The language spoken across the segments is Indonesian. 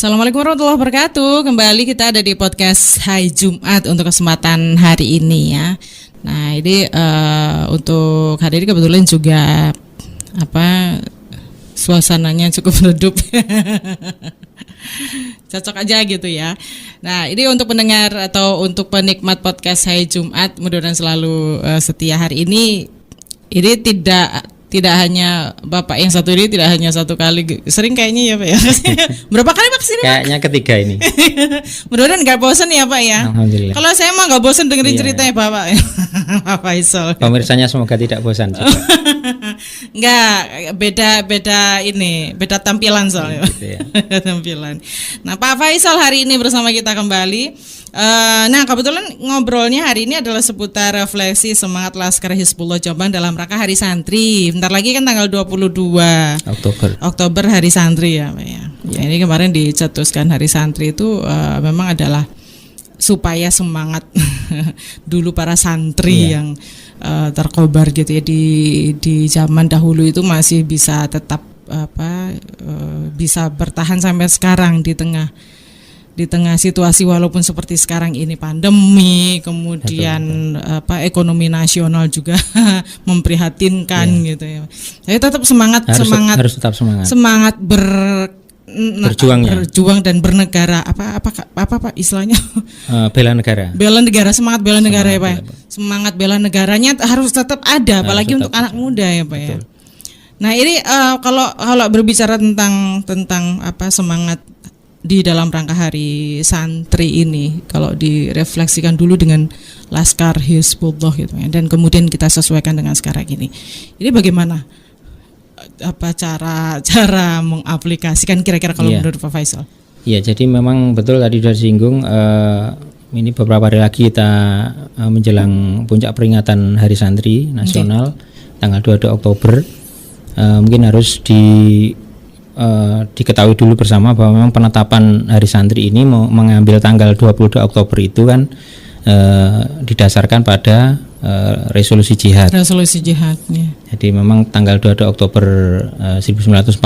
Assalamualaikum warahmatullahi wabarakatuh. Kembali kita ada di podcast Hai Jumat untuk kesempatan hari ini ya. Nah ini untuk hari ini kebetulan juga suasananya cukup redup. Cocok aja gitu ya. Nah ini untuk pendengar atau untuk penikmat podcast Hai Jumat, mudah-mudahan selalu setia hari ini. Ini tidak hanya Bapak yang satu ini, tidak hanya satu kali, sering kayaknya ya Pak ya. Berapa kali Pak kesini? Kayaknya ketiga ini. Mudah-mudahan nggak bosan ya Pak ya. Alhamdulillah. Kalau saya mah nggak bosan dengerin ceritanya Bapak. Pak Faisal. Pemirsanya semoga tidak bosan juga. Nggak, beda tampilan soalnya. Gitu ya. Tampilan. Nah Pak Faisal hari ini bersama kita kembali. Nah kebetulan ngobrolnya hari ini adalah seputar refleksi semangat Laskar Hizbullah Jombang dalam rangka Hari Santri. Bentar lagi kan tanggal 22 Oktober Hari Santri ya Pak ya. Ya ini kemarin dicetuskan Hari Santri itu memang adalah supaya semangat dulu para santri yang terkobar gitu ya di zaman dahulu itu masih bisa tetap bisa bertahan sampai sekarang di tengah situasi walaupun seperti sekarang ini pandemi, kemudian betul. Ekonomi nasional juga memprihatinkan gitu ya. Saya tetap harus tetap semangat berjuang dan bernegara apa Pak istilahnya? Bela negara. Semangat bela negara ya Pak. Semangat bela negaranya harus tetap ada, apalagi untuk anak muda ya Pak ya. Nah ini kalau berbicara tentang semangat di dalam rangka Hari Santri ini, kalau direfleksikan dulu dengan Laskar Hizbullah gitu ya, dan kemudian kita sesuaikan dengan sekarang ini bagaimana cara mengaplikasikan kira-kira kalau menurut Pak Faisal? Iya, jadi memang betul tadi sudah disinggung, ini beberapa hari lagi kita menjelang puncak peringatan Hari Santri Nasional tanggal 22 Oktober. Mungkin harus diketahui dulu bersama bahwa memang penetapan Hari Santri ini mengambil tanggal 22 Oktober itu kan didasarkan pada resolusi jihad. Ya. Jadi memang tanggal 22 Oktober 1945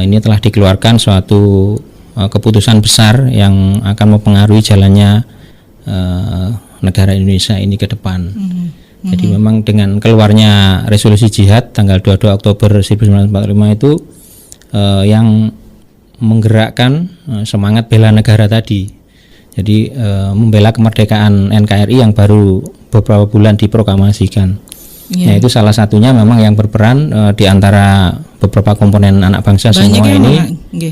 ini telah dikeluarkan suatu keputusan besar yang akan mempengaruhi jalannya negara Indonesia ini ke depan. Jadi memang dengan keluarnya resolusi jihad tanggal 22 Oktober 1945 itu yang menggerakkan semangat bela negara tadi. Jadi membela kemerdekaan NKRI yang baru beberapa bulan diproklamasikan. Nah itu salah satunya memang yang berperan di antara beberapa komponen anak bangsa banyak semua ini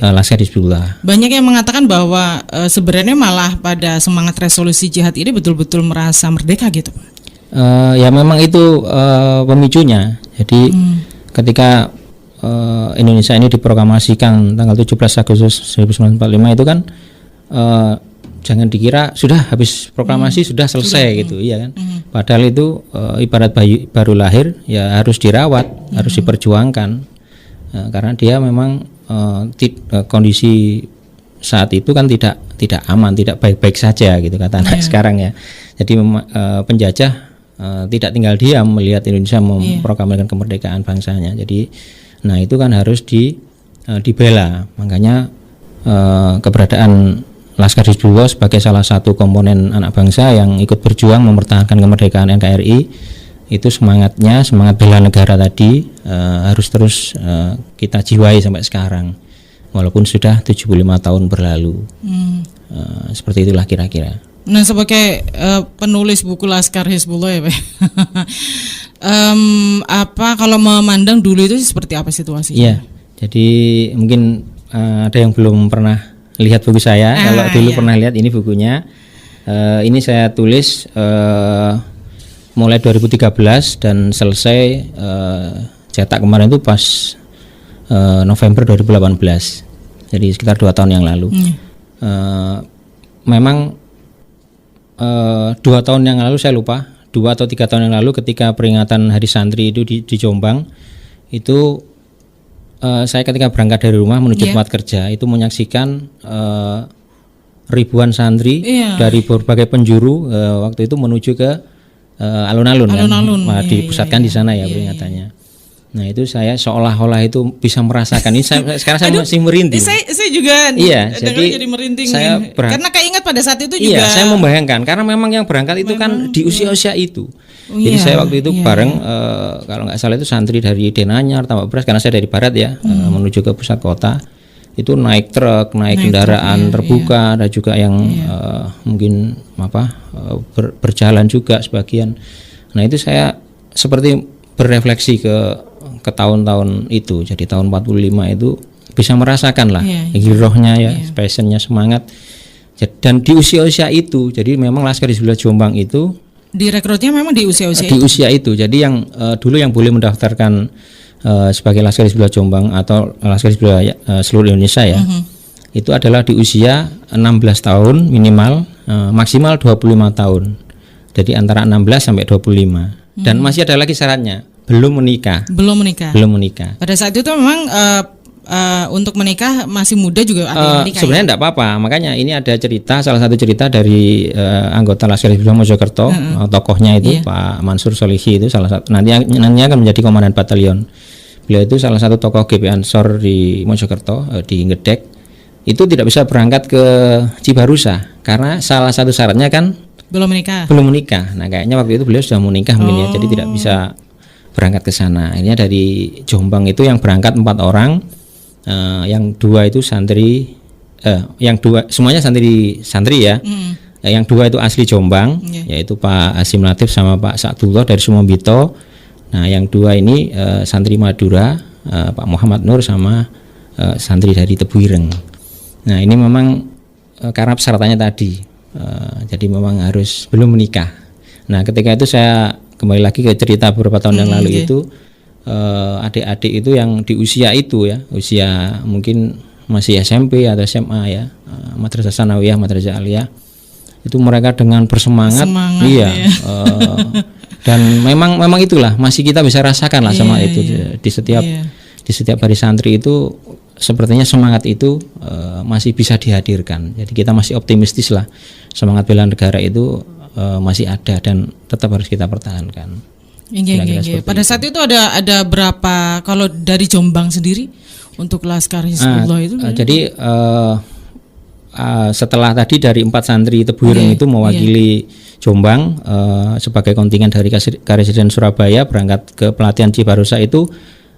Laskar Hizbullah. Banyak yang mengatakan bahwa sebenarnya malah pada semangat resolusi jihad ini betul-betul merasa merdeka gitu Pak. Ya memang itu pemicunya. Jadi ketika Indonesia ini diproklamasikan tanggal 17 Agustus 1945 itu kan jangan dikira sudah habis proklamasi sudah selesai gitu ya kan. Padahal itu ibarat bayi baru lahir ya harus dirawat, harus diperjuangkan karena dia memang kondisi saat itu kan tidak aman, tidak baik-baik saja gitu kata anak sekarang ya. Jadi penjajah tidak tinggal diam melihat Indonesia memproklamasikan kemerdekaan bangsanya. Jadi, nah itu kan harus dibela. Makanya keberadaan Laskar Hizbullah sebagai salah satu komponen anak bangsa yang ikut berjuang mempertahankan kemerdekaan NKRI itu semangat bela negara tadi harus terus kita jiwai sampai sekarang, walaupun sudah 75 tahun berlalu. Seperti itulah kira-kira. Nah sebagai penulis buku Laskar Hizbullah ya Pak, kalau memandang dulu itu seperti apa situasinya? Iya, jadi mungkin ada yang belum pernah lihat buku saya. Kalau dulu pernah lihat ini bukunya. Ini saya tulis mulai 2013 dan selesai cetak kemarin itu pas November 2018. Jadi sekitar 2 tahun yang lalu. Memang 2 tahun yang lalu saya lupa 2 atau 3 tahun yang lalu ketika peringatan Hari Santri itu di Jombang itu saya ketika berangkat dari rumah menuju tempat kerja itu menyaksikan ribuan santri dari berbagai penjuru waktu itu menuju ke alun-alun kan, dipusatkan di sana ya peringatannya. Nah itu saya seolah-olah itu bisa merasakan. Ini sekarang saya masih merinding. Saya juga iya, jadi merinding. Saya karena keinget pada saat itu juga. Iya, saya membayangkan karena memang yang berangkat itu kan di usia-usia itu. Jadi saya waktu itu bareng kalau nggak salah itu santri dari Denanyar, Tambak Beras, karena saya dari barat ya, menuju ke pusat kota. Itu naik truk, naik kendaraan terbuka, ada juga yang mungkin berjalan juga sebagian. Nah itu saya seperti berefleksi ke tahun-tahun itu. Jadi tahun 45 itu bisa merasakan lah girohnya ya, passionnya, semangat. Dan di usia-usia itu, jadi memang Laskar Hizbullah Jombang itu direkrutnya memang di usia-usia di usia itu. Jadi yang dulu yang boleh mendaftarkan sebagai Laskar Hizbullah Jombang atau Laskar Hizbullah seluruh Indonesia ya, itu adalah di usia 16 tahun minimal, maksimal 25 tahun. Jadi antara 16 sampai 25. Dan masih ada lagi syaratnya, belum menikah. Pada saat itu memang untuk menikah masih muda juga ada yang menikah. Sebenarnya enggak apa-apa. Makanya ini ada cerita, salah satu cerita dari anggota Laskar Hizbullah Mojokerto, tokohnya itu Pak Mansur Solihi, itu salah satu nantinya akan menjadi komandan batalion. Beliau itu salah satu tokoh GP Ansor di Mojokerto, di Ngedek. Itu tidak bisa berangkat ke Cibarusa karena salah satu syaratnya kan belum menikah. Nah, kayaknya waktu itu beliau sudah menikah mungkin ya, jadi tidak bisa berangkat ke sana. Akhirnya dari Jombang itu yang berangkat 4 orang, yang 2 itu santri, yang 2 semuanya santri ya. Yang 2 itu asli Jombang, yaitu Pak Hasim Latif sama Pak Sa'dullah dari Sumombito. Nah, yang 2 ini santri Madura, Pak Muhammad Nur sama santri dari Tebuireng. Nah, ini memang karena persyaratannya tadi. Jadi memang harus belum menikah. Nah ketika itu saya kembali lagi ke cerita beberapa tahun yang lalu itu, adik-adik itu yang di usia itu ya, usia mungkin masih SMP atau SMA ya, Madrasah Sanawiyah, Madrasah Aliyah, itu mereka dengan bersemangat dan memang itulah masih kita bisa rasakan lah sama itu di setiap hari santri itu. Sepertinya semangat itu masih bisa dihadirkan. Jadi kita masih optimistis lah, semangat bela negara itu masih ada dan tetap harus kita pertahankan. Pada saat itu ada berapa kalau dari Jombang sendiri untuk Laskar Hizbullah itu? Jadi setelah tadi dari 4 santri Tebuireng itu mewakili Jombang sebagai kontingen dari Karesiden Surabaya berangkat ke pelatihan Cibarusa itu,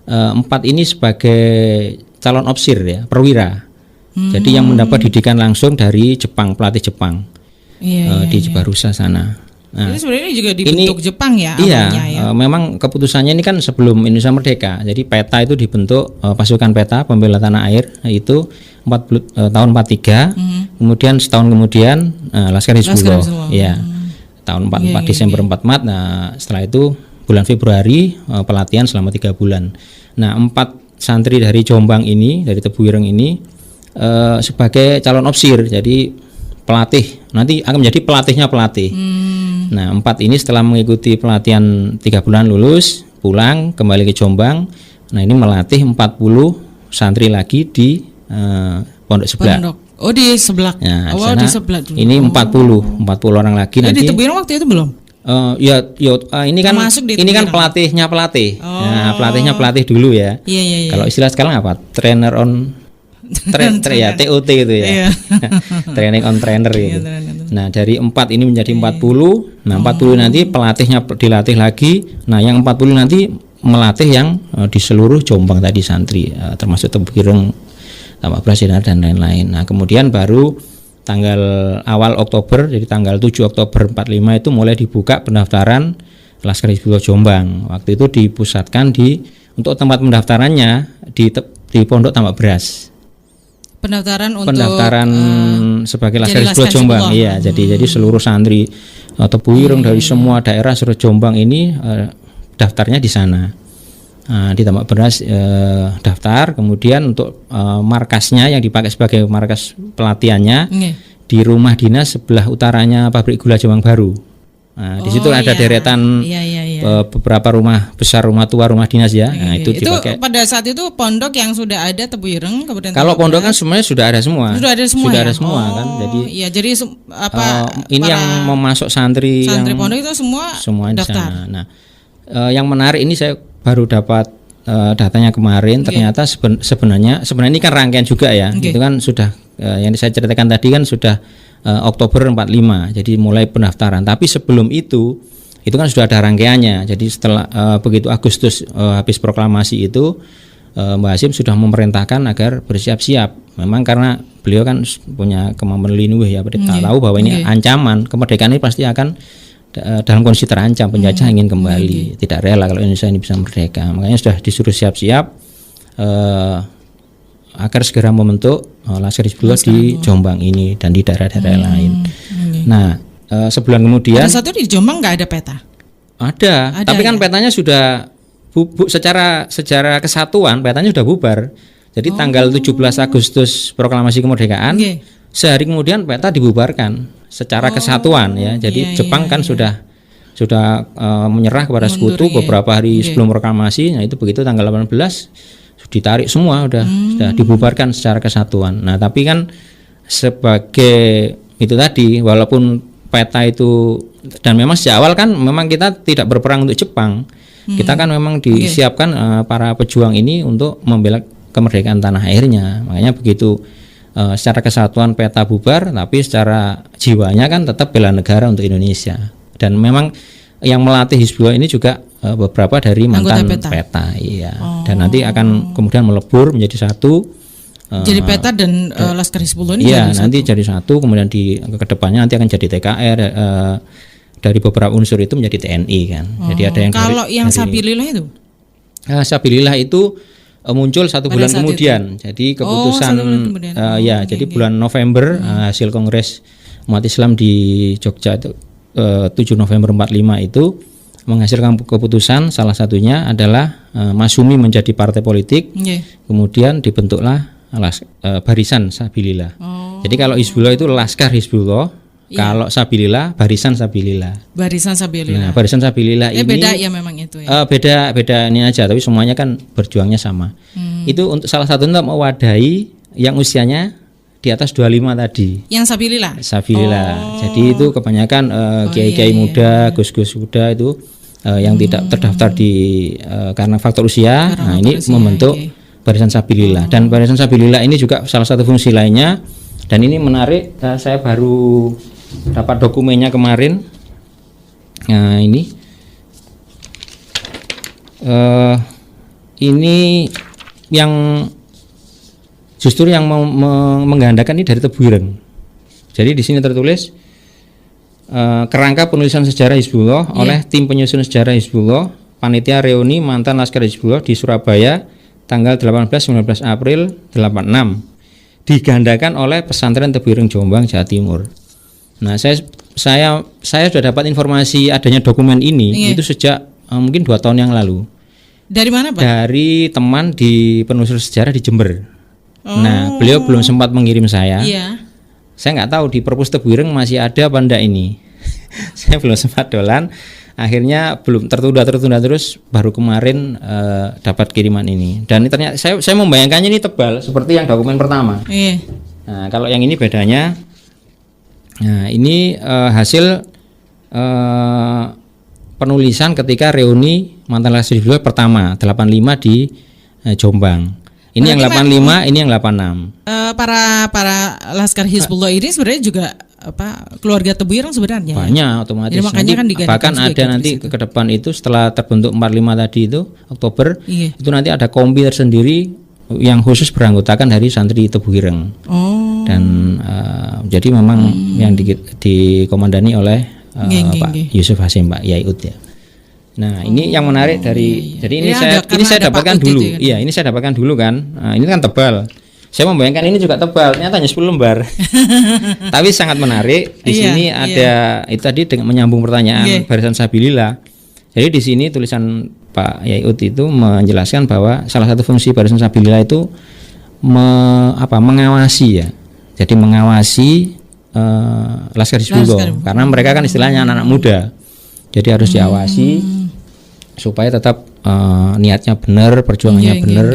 4 ini sebagai calon opsir ya, perwira. Jadi yang mendapat didikan langsung dari Jepang, pelatih Jepang di Cibarusa sana. Nah, itu sebenarnya juga dibentuk Jepang ya? Iya, memang keputusannya ini kan sebelum Indonesia merdeka. Jadi PETA itu dibentuk, pasukan PETA pembela tanah air itu tahun 43. Kemudian setahun kemudian Laskar Hizbullah. Ya, tahun 44 Desember 44. Nah setelah itu bulan Februari pelatihan selama 3 bulan. Nah 4 santri dari Jombang ini, dari Tebuireng ini sebagai calon opsir, jadi pelatih, nanti akan menjadi pelatihnya pelatih. Nah 4 ini setelah mengikuti pelatihan 3 bulan lulus, pulang kembali ke Jombang. Nah ini melatih 40 santri lagi di pondok sebelah. Di sebelah. Nah, di sebelah dulu. Ini 40 orang lagi. Jadi di Tebuireng waktu itu belum? Ini kan pelatihnya pelatih. Nah, pelatihnya pelatih dulu ya. Kalau istilah sekarang apa? Trainer on TOT itu ya. Training on trainer itu. Nah, dari 4 ini menjadi 40. Nah, 40 nanti pelatihnya dilatih lagi. Nah, yang 40 nanti melatih yang di seluruh Jombang tadi santri, termasuk Tebuireng, Tambak Beras dan lain-lain. Nah, kemudian baru tanggal awal Oktober, jadi tanggal 7 Oktober 45 itu mulai dibuka pendaftaran Laskar Hizbullah Jombang. Waktu itu dipusatkan untuk tempat pendaftarannya di Pondok Tambak Beras. Pendaftaran sebagai Laskar Hizbullah Jombang. Iya, jadi seluruh santri Tebuireng dari semua daerah seluruh Jombang ini daftarnya di sana. Di Tambak Beras daftar, kemudian untuk markasnya yang dipakai sebagai markas pelatihannya di rumah dinas sebelah utaranya pabrik gula Jombang Baru. Di situ ada deretan beberapa rumah besar, rumah tua, rumah dinas ya. Nah, itu dipakai. Pada saat itu pondok yang sudah ada Tebuireng, kemudian kalau pondok kan semuanya sudah ada semua. Sudah ada semua kan. Jadi ini yang memasuk santri pondok itu semua daftar. Nah, yang menarik ini saya baru dapat datanya kemarin ternyata sebenarnya ini kan rangkaian juga ya. Itu kan sudah yang saya ceritakan tadi kan sudah Oktober 45. Jadi mulai pendaftaran. Tapi sebelum itu kan sudah ada rangkaiannya. Jadi setelah begitu Agustus habis proklamasi itu Mbak Hasyim sudah memerintahkan agar bersiap-siap. Memang karena beliau kan punya kemampuan lindungi ya, tahu bahwa ini ancaman kemerdekaan ini pasti akan dalam kondisi terancam, penjajah ingin kembali, tidak rela kalau Indonesia ini bisa merdeka. Makanya sudah disuruh siap-siap agar segera membentuk Laskar Hizbullah di Jombang ini dan di daerah-daerah lain. Nah, sebulan kemudian pada satu di Jombang nggak ada peta? Ada, tapi kan petanya sudah secara kesatuan petanya sudah bubar. Jadi tanggal 17 Agustus proklamasi kemerdekaan, sehari kemudian peta dibubarkan secara kesatuan ya. Jadi Jepang kan sudah menyerah kepada sekutu beberapa hari sebelum proklamasi. Nah, itu begitu tanggal 18 ditarik semua sudah dibubarkan secara kesatuan. Nah, tapi kan sebagai itu tadi, walaupun peta itu, dan memang sejak awal kan memang kita tidak berperang untuk Jepang. Kita kan memang disiapkan para pejuang ini untuk membela kemerdekaan tanah airnya. Makanya begitu secara kesatuan peta bubar, tapi secara jiwanya kan tetap bela negara untuk Indonesia. Dan memang yang melatih Hizbullah ini juga beberapa dari mantan peta. Iya. Dan nanti akan kemudian melebur menjadi satu. Jadi peta dan Laskar Hizbullah ini nanti jadi satu, kemudian di kedepannya nanti akan jadi TKR. Dari beberapa unsur itu menjadi TNI kan. Jadi ada yang kalau yang Sabilillah itu? Sabilillah itu muncul satu bulan kemudian. Jadi keputusan jadi bulan November hasil Kongres Umat Islam di Jogja itu 7 November 45 itu menghasilkan keputusan, salah satunya adalah Masyumi menjadi partai politik. Kemudian dibentuklah Barisan Sabilillah. Jadi kalau Hizbullah itu Laskar Hizbullah. Kalau Sabilillah, Barisan Sabilillah. Barisan Sabilillah. Nah, Barisan Sabilillah ini beda ya memang itu ya. Beda ini aja, tapi semuanya kan berjuangnya sama. Itu untuk salah satu untuk mewadahi yang usianya di atas 25 tadi. Yang Sabilillah. Jadi itu kebanyakan kiai-kiai muda, gus-gus muda itu yang tidak terdaftar di karena faktor usia. Nah, ini membentuk Barisan Sabilillah. Dan Barisan Sabilillah ini juga salah satu fungsi lainnya. Dan ini menarik, saya baru dapat dokumennya kemarin. Nah, ini yang justru yang menggandakan ini dari Tebu Ireng. Jadi di sini tertulis kerangka penulisan sejarah Hizbullah oleh tim penyusun sejarah Hizbullah, panitia reuni mantan Laskar Hizbullah di Surabaya tanggal 18-19 April 86. Digandakan oleh pesantren Tebu Ireng Jombang, Jawa Timur. Nah, saya sudah dapat informasi adanya dokumen ini itu sejak mungkin 2 tahun yang lalu. Dari mana, Pak? Dari teman di penelusur sejarah di Jember. Nah, beliau belum sempat mengirim saya. Saya nggak tahu di perpus Tebu Ireng masih ada apa enggak ini. Saya belum sempat dolan. Akhirnya belum tertunda terus, baru kemarin dapat kiriman ini. Dan ternyata saya membayangkannya ini tebal seperti yang dokumen pertama. Nah, kalau yang ini bedanya, nah ini hasil penulisan ketika reuni mantan Laskar Hizbullah pertama 85 di Jombang. Ini yang 85, ini yang 86. Para Laskar Hizbullah ini sebenarnya juga keluarga Tebu Ireng sebenarnya. Banyak otomatis. Jadi makanya kan bahkan ada nanti ke depan itu setelah terbentuk 45 tadi itu Oktober, itu nanti ada kompi tersendiri yang khusus beranggotakan dari santri Tebu Ireng. Dan jadi memang yang dikomandani oleh Pak Yusuf Hasyim, Pak Yaiud ya. Nah, ini yang menarik dari jadi ini saya dapatkan dulu. Iya, ini saya dapatkan dulu kan. Nah, ini kan tebal. Saya membayangkan ini juga tebal, ternyata hanya 10 lembar. Tapi sangat menarik. Di sini ada itu tadi dengan menyambung pertanyaan Barisan Sabilillah. Jadi di sini tulisan Pak Yaiud itu menjelaskan bahwa salah satu fungsi Barisan Sabilillah itu mengawasi ya. Jadi mengawasi Laskar Hizbullah karena mereka kan istilahnya anak-anak muda. Jadi harus diawasi supaya tetap niatnya benar, perjuangannya benar.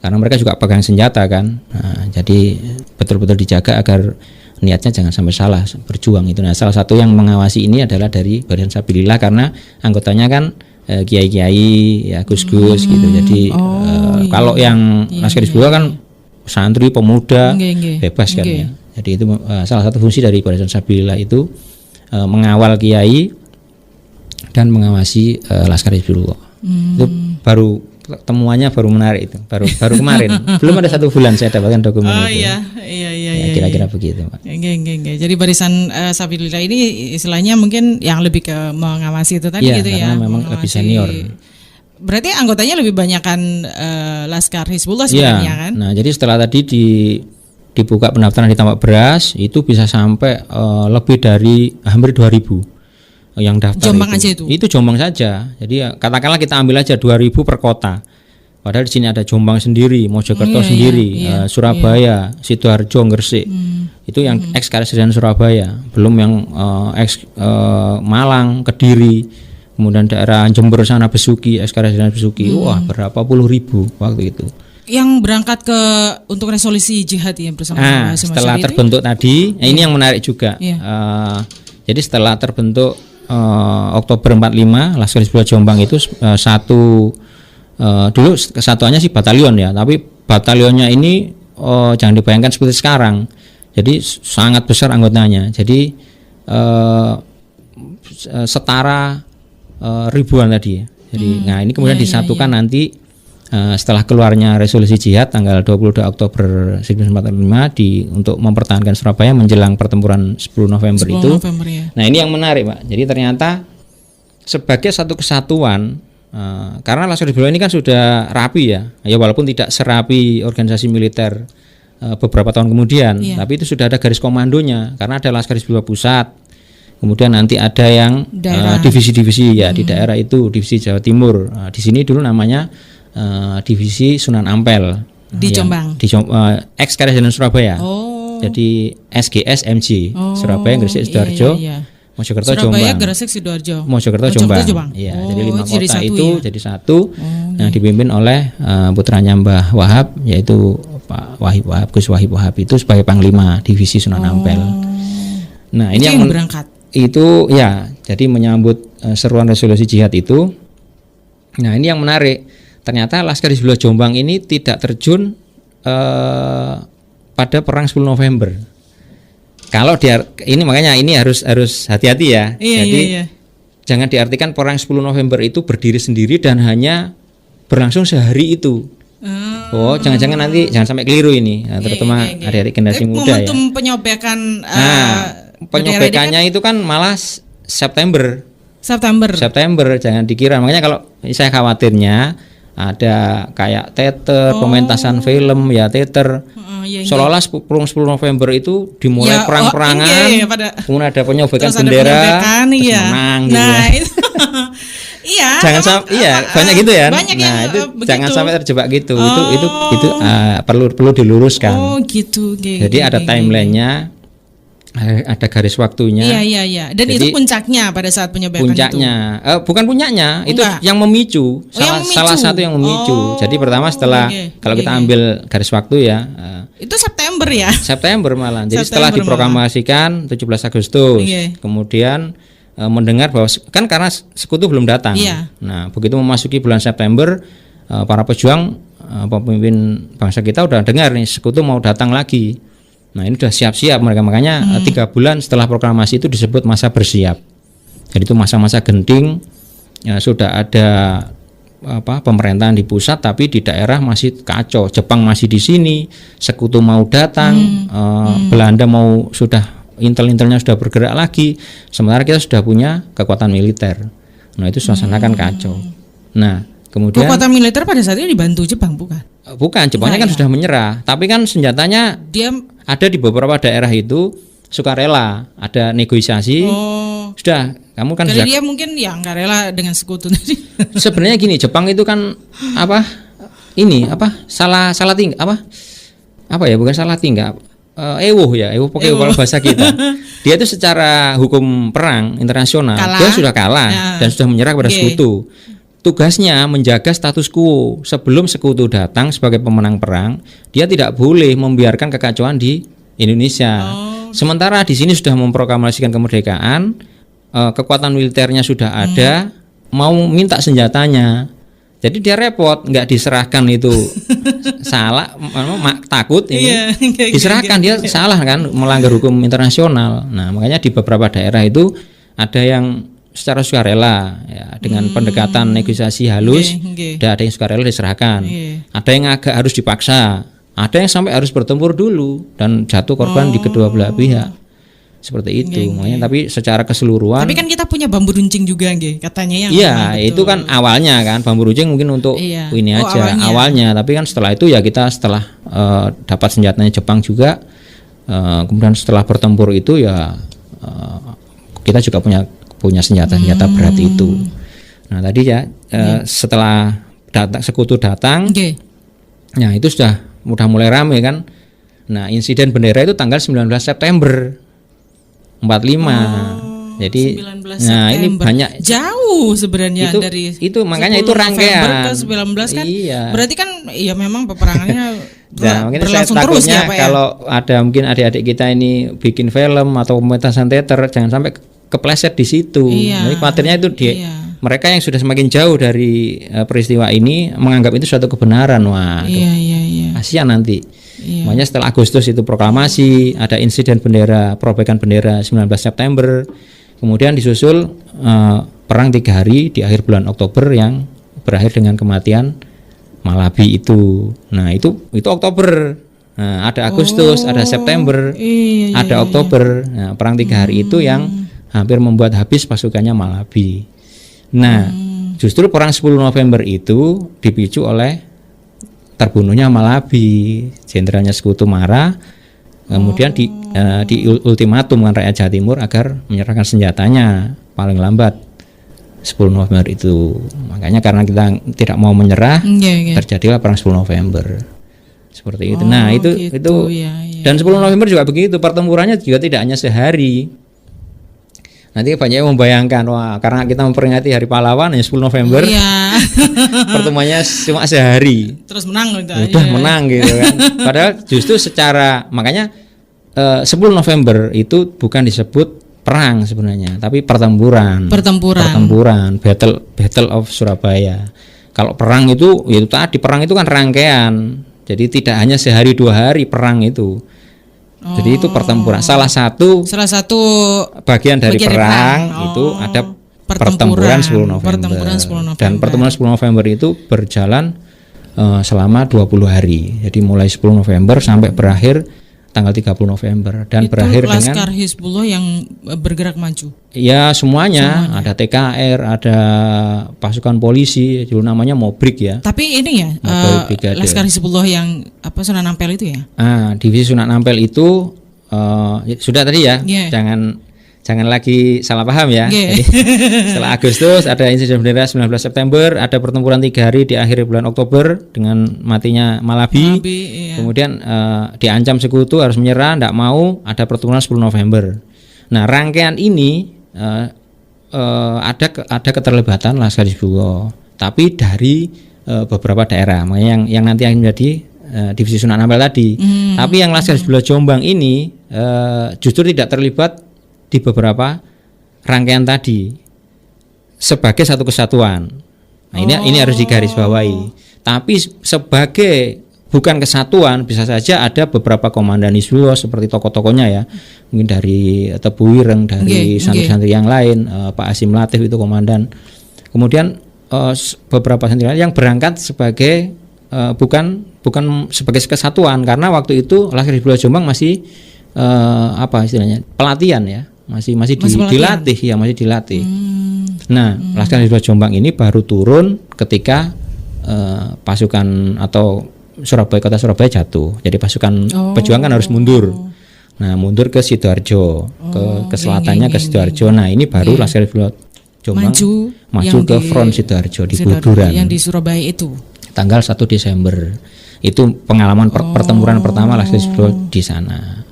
Karena mereka juga pegang senjata kan. Nah, jadi betul-betul dijaga agar niatnya jangan sampai salah berjuang itu. Nah, salah satu yang mengawasi ini adalah dari Barisan Sabilillah karena anggotanya kan kiai-kiai, ya gus-gus gitu. Jadi kalau yang Laskar Hizbullah kan santri, pemuda, bebas kan ya. Jadi itu salah satu fungsi dari Barisan Sabilillah itu mengawal kiai dan mengawasi Laskar Hizbullah. Itu baru temuannya baru menarik itu, baru kemarin. Belum ada 1 bulan saya dapatkan dokumen itu. Iya. Kira-kira begitu, Pak. Jadi Barisan Sabilillah ini istilahnya mungkin yang lebih ke mengawasi itu tadi gitu ya. Karena memang lebih senior. Berarti anggotanya lebih banyak kan Laskar Hizbullah sebenarnya kan? Nah, jadi setelah tadi dibuka pendaftaran di Tambak Beras itu bisa sampai lebih dari hampir 2.000 yang daftar. Jombang aja itu? Itu Jombang saja. Jadi katakanlah kita ambil aja 2.000 per kota. Padahal di sini ada Jombang sendiri, Mojokerto sendiri, Surabaya, Sidoarjo, Gresik. Itu yang ex Karesidenan Surabaya, belum yang ex Malang, Kediri, kemudian daerah Jember sana Besuki, ex Karesidenan Besuki. Wah, berapa puluh ribu waktu itu. Yang berangkat untuk resolusi jihad ya bersama setelah terbentuk tadi, ini yang menarik juga. Jadi setelah terbentuk Oktober 45, Laskar Hizbullah Jombang itu dulu kesatuannya sih batalion ya, tapi batalionnya ini jangan dibayangkan seperti sekarang. Jadi sangat besar anggotanya. Jadi setara ribuan tadi ya. Jadi nah ini kemudian disatukan nanti setelah keluarnya resolusi jihad tanggal 22 Oktober 1945 untuk mempertahankan Surabaya menjelang pertempuran 10 November itu. Nah, ini yang menarik, Pak. Jadi ternyata sebagai satu kesatuan karena Laskar Hizbullah ini kan sudah rapi ya. Ya walaupun tidak serapi organisasi militer beberapa tahun kemudian, tapi itu sudah ada garis komandonya karena ada Laskar Hizbullah Pusat. Kemudian nanti ada yang divisi-divisi ya di daerah itu, divisi Jawa Timur. Di sini dulu namanya divisi Sunan Ampel di Jombang, ex Karesidenan Surabaya. Jadi SGS MG Surabaya, Gresik, Sidoarjo, Mojokerto, Surabaya, Jombang. Gresik, Sidoarjo, Mojokerto, Jombang. Iya, jadi 5 kota itu jadi satu yang dipimpin oleh putranya Mbah Wahab, yaitu Pak Wahib Wahab, Gus Wahib Wahab itu sebagai Panglima divisi Sunan Ampel. Nah, ini yang berangkat. Itu ya, jadi menyambut seruan resolusi jihad itu. Nah, ini yang menarik. Ternyata Laskar Hizbullah Jombang ini tidak terjun pada perang 10 November. Kalau ini makanya ini harus hati-hati ya. Jadi jangan diartikan perang 10 November itu berdiri sendiri dan hanya berlangsung sehari itu. Jangan-jangan nanti jangan sampai keliru ini, terutama adik-adik generasi muda ya. Momentum penyobekan penyobekannya itu kan malah September, jangan dikira. Makanya kalau saya khawatirnya ada kayak teater, pementasan film ya teater. Seolah-olah 10 November itu dimulai perang-perangan, kemudian ada penyobekan bendera, menang gitu. Nah, itu jangan sampai banyak gitu ya. Nah, itu jangan sampai terjebak gitu. Itu perlu diluruskan. Jadi ada timelinenya. Ada garis waktunya. Iya. Dan jadi, itu puncaknya pada saat penyobekan puncaknya, itu. Bukan puncaknya, itu yang memicu. Salah satu yang memicu. Jadi pertama setelah kalau kita ambil garis waktu ya. Itu September ya. September malah. Jadi setelah diproklamasikan 17 Agustus. Kemudian mendengar bahwa kan karena sekutu belum datang. Nah, begitu memasuki bulan September, para pejuang pemimpin bangsa kita udah dengar nih sekutu mau datang lagi. Nah, ini sudah siap-siap mereka, makanya 3 bulan setelah proklamasi itu disebut masa bersiap. Jadi itu masa-masa genting, sudah ada pemerintahan di pusat tapi di daerah masih kacau. Jepang masih di sini, sekutu mau datang, Belanda mau sudah intel-intelnya sudah bergerak lagi, sementara kita sudah punya kekuatan militer. Nah, itu suasana kan kacau. Nah, kemudian kekuatan militer pada saat itu dibantu Jepang bukan? Bukan, Jepangnya kan sudah menyerah, tapi kan senjatanya dia ada di beberapa daerah itu sukarela, ada negosiasi. Sudah, kamu kan jadi dia mungkin ya nggak rela dengan sekutu tadi. Sebenarnya gini, Jepang itu kan salah tinggal bukan salah tinggal. Ewuh pokoknya kalau bahasa kita. Dia itu secara hukum perang internasional dia sudah kalah dan sudah menyerah kepada sekutu. Tugasnya menjaga status quo sebelum sekutu datang sebagai pemenang perang. Dia tidak boleh membiarkan kekacauan di Indonesia. Sementara di sini sudah memproklamasikan kemerdekaan, kekuatan militernya sudah ada, mau minta senjatanya. Jadi dia repot, nggak diserahkan itu salah, takut ini diserahkan dia salah kan, melanggar hukum internasional. Nah makanya di beberapa daerah itu ada yang secara sukarela ya, dengan pendekatan negosiasi halus, ada yang sukarela diserahkan, ada yang agak harus dipaksa, ada yang sampai harus bertempur dulu dan jatuh korban di kedua belah pihak. Seperti itu, makanya tapi secara keseluruhan. Tapi kan kita punya bambu runcing juga, katanya yang. Iya, itu kan awalnya kan bambu runcing mungkin untuk ini aja awalnya. Tapi kan setelah itu ya kita setelah dapat senjatanya Jepang juga, kemudian setelah bertempur itu ya kita juga punya senjata-senjata berat itu. Nah tadi ya setelah sekutu datang, nah itu sudah mulai rame kan. Nah insiden bendera itu tanggal 19 September 45. Jadi nah ini banyak jauh sebenarnya dari itu makanya itu rangkaian ke 19 kan. Iya. Berarti kan ya memang peperangannya nah, berlangsung terus ya Pak ya. Kalau ada mungkin adik-adik kita ini bikin film atau pementasan teater jangan sampai kepleset di situ. Jadi khawatirnya itu mereka yang sudah semakin jauh dari peristiwa ini menganggap itu suatu kebenaran. Wah, kasihan nanti. Makanya setelah Agustus itu proklamasi, ada insiden bendera, perobekan bendera 19 September, kemudian disusul perang 3 hari di akhir bulan Oktober yang berakhir dengan kematian Malabi itu. Nah itu Oktober. Nah, ada Agustus, ada September, ada Oktober. Nah, perang 3 hari itu yang hampir membuat habis pasukannya Malabi. Nah, justru perang 10 November itu dipicu oleh terbunuhnya Malabi, jenderalnya Sekutu marah, kemudian di ultimatum kan rakyat Jawa Timur agar menyerahkan senjatanya paling lambat 10 November itu. Makanya karena kita tidak mau menyerah, terjadilah perang 10 November. Seperti itu. Nah, itu dan 10 November juga begitu, pertempurannya juga tidak hanya sehari. Nanti banyak yang membayangkan, wah karena kita memperingati Hari Pahlawan ya 10 November, pertemuannya cuma sehari, terus menang udah menang gitu kan. Padahal justru secara makanya 10 November itu bukan disebut perang sebenarnya, tapi pertempuran, Battle of Surabaya. Kalau perang itu tadi perang itu kan rangkaian, jadi tidak hanya sehari 2 hari perang itu. Jadi itu pertempuran. Salah satu bagian dari perang itu ada pertempuran 10 November. Dan pertempuran 10 November itu berjalan selama 20 hari. Jadi mulai 10 November sampai berakhir tanggal 30 November dan itu berakhir dengan Laskar Hizbullah yang bergerak maju. Ya semuanya. Ada TKR, ada pasukan polisi, dulu namanya Mobrik ya. Tapi ini ya Laskar Hizbullah yang Sunan Ampel itu ya. Divisi Sunan Ampel itu sudah tadi ya. Jangan lagi salah paham ya. Jadi, setelah Agustus ada insiden bendera 19 September, ada pertempuran 3 hari di akhir bulan Oktober dengan matinya Malabi. Kemudian diancam Sekutu harus menyerah, tidak mau, ada pertempuran 10 November. Nah, rangkaian ini ada keterlibatan Laskar Hizbullah, tapi dari beberapa daerah. Makanya yang nanti akan menjadi divisi Sunan Ampel tadi. Tapi yang Laskar Hizbullah Jombang ini justru tidak terlibat di beberapa rangkaian tadi sebagai satu kesatuan. Nah, ini harus digarisbawahi. Tapi sebagai bukan kesatuan, bisa saja ada beberapa komandan Hizbullah seperti tokoh-tokohnya ya. Mungkin dari Tebu Ireng, dari santri-santri yang lain, Pak Asim Latif itu komandan. Kemudian beberapa santri lain yang berangkat sebagai bukan sebagai kesatuan, karena waktu itu Laskar Hizbullah Jombang masih istilahnya pelatihan ya. Masih dilatih. Nah, Laskar Hizbullah Jombang ini baru turun ketika pasukan atau Kota Surabaya jatuh. Jadi pasukan perjuangan harus mundur. Nah, mundur ke Sidoarjo, ke selatannya ke Sidoarjo. Nah, ini baru Laskar Hizbullah Jombang maju ke front Sidoarjo di Buduran. Yang di Surabaya itu. Tanggal 1 Desember. Itu pengalaman pertempuran pertama Laskar Hizbullah di sana.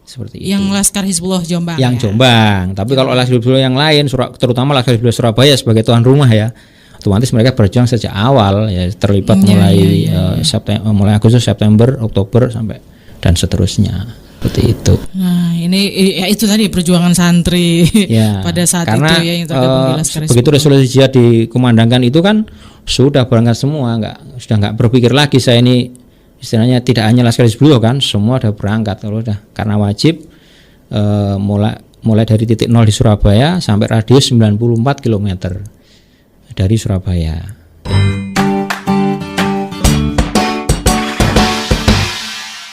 Seperti itu. Yang Laskar Hizbullah Jombang. Yang Jombang. Tapi kalau Laskar Hizbullah yang lain, terutama Laskar Hizbullah Surabaya sebagai tuan rumah ya, otomatis mereka berjuang sejak awal ya, terlibat mulai Agustus, September, Oktober sampai dan seterusnya. seperti itu. Nah, ini ya itu tadi perjuangan santri Ya, pada saat karena, itu ya yang tergabung di Laskar Hizbullah. begitu resolusi jihad dikumandangkan itu kan sudah berangkat semua, sudah nggak berpikir lagi saya ini istilahnya tidak hanya Laskar Hizbullah kan, semua udah berangkat kalau udah karena wajib mulai dari titik 0 di Surabaya sampai radius 94 km dari Surabaya.